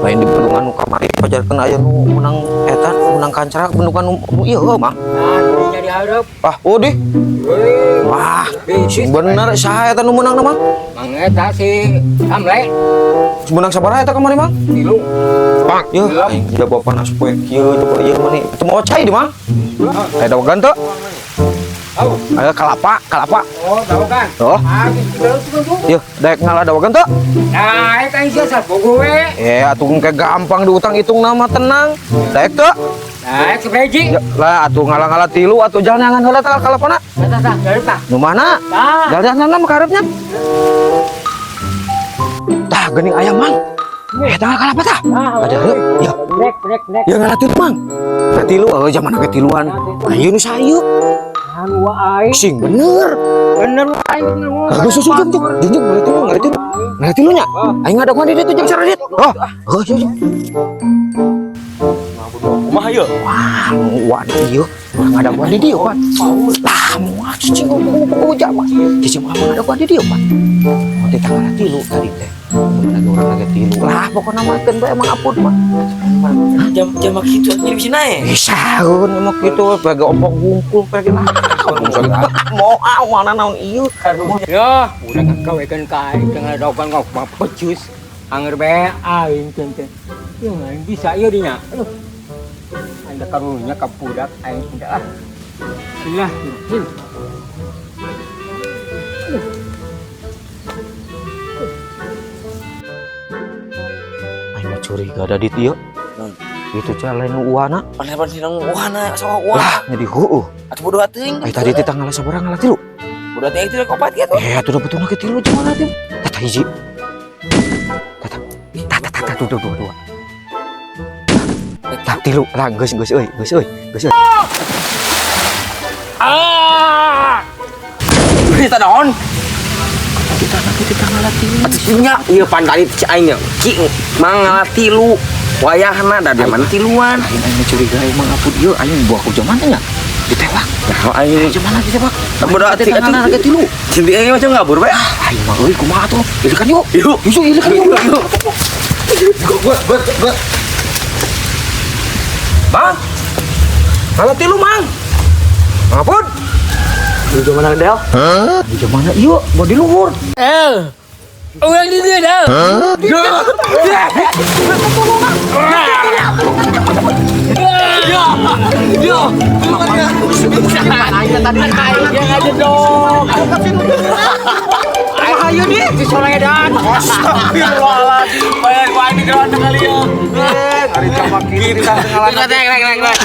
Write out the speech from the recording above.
Lain di bendungan nu kamari pajarkeun aya nu menang eta menang kancara bendungan nu ieu mah. Nah, jadi hareup. Ah, di. Wah, bener saha eta nu menang na, Mang? Mang eta si Kamle. Menang sabaraha eta kamari, Mang? 3. Pak, yeuh, aing udah bawa panas poe kieu coba ieu mah nih. Teu mau cai di, Mang. Aya dawagan teu? Oh, Aya kalapa. oh, tahu kan? Oh. Ah, gitu tuh. Yeuh, daek ngalah dawagan teu? Nah, eta ieu sapogo we. Atuh ke gampang diutang hitung nama tenang. Daek teu? Nah, kepreji. Ya, lah atuh ngalah-ngalah tilu atuh jalan angan heula tah kalapana. Tah, dari tah. Nu mana? Tah. Jalan mah kareupnya. Tah geuning ayam, Mang. Tanggal kalapa tah? Ada yuk. Ya. Brek. Ya ngalah tilu, Mang. Nah, tilu zaman ke tiluan. Ayo nu sayu. Anu wae. Sing bener. Bener wae ngomong. Kagak susujung ngari tilunya. Aing ada kuan di ditu jeung saradit. Oh, iya. Kumaha ieu? Wah, wah ieu. Urang ada kuan di dieu, Pak. Tah, moal cicing ngomong mah. Cicing mah ada kuan di dieu, Pak. Mun teh tanggal tilu tadi teh. Mun lagi urang lagi tilu. Lah pokona makeun bae emang apun mah. Jam kitu nya bisa nae. Saeun emang kitu bage ompong bungkul bage lah. Moal mana naon ieu. Ya, udah kawekeun ka aing tengah dogan ngok pecus. Anger bae aing teh. Ya aing bisa ieu dinya. Aduh. Anda karunya ka budak aing tidak ah. Bismillah. Aing curiga ada di dieu. Itu teh lain nu uwana. Pan sinang uhana sama uang. Lah, jadi heueuh. Atuh bodoh teuing. Ai tadi teh tanggal sabaraha ngalah tilu. Bodoh teh itu kopat kitu. Atuh udah betul ke tilu jeung mana teh? Tata hiji. Tata dua. Tak tilu lah geus euy. Ah! Kita naon? Kita ngalah tilu. Atuh nya ieu pan tadi aing nya. Ki mangalah tilu. Wayahna da mana tiluan. Aing curiga emang apun ieu aing buah ku zaman nya. Ditewak. Nah, aing Zaman lagi tewak. bodoh atuh tanggal lagi tilu. Cinti aing macam ngabur bae. Aing mah euy kumaha tuh? Ilikan yuk. Yuk. Ilikan yuk. Buat. Bang. Ngalah tilu, Mang. Ngapun? Di mana Del? Di mana ieu? Mau di luhur. Orang di dia dah. Jangan aja dong. Ayo nih, si Soledan. Astagfirullahaladzim. Bayar ini geran kali ya. Hari jamak kita tengah Rek.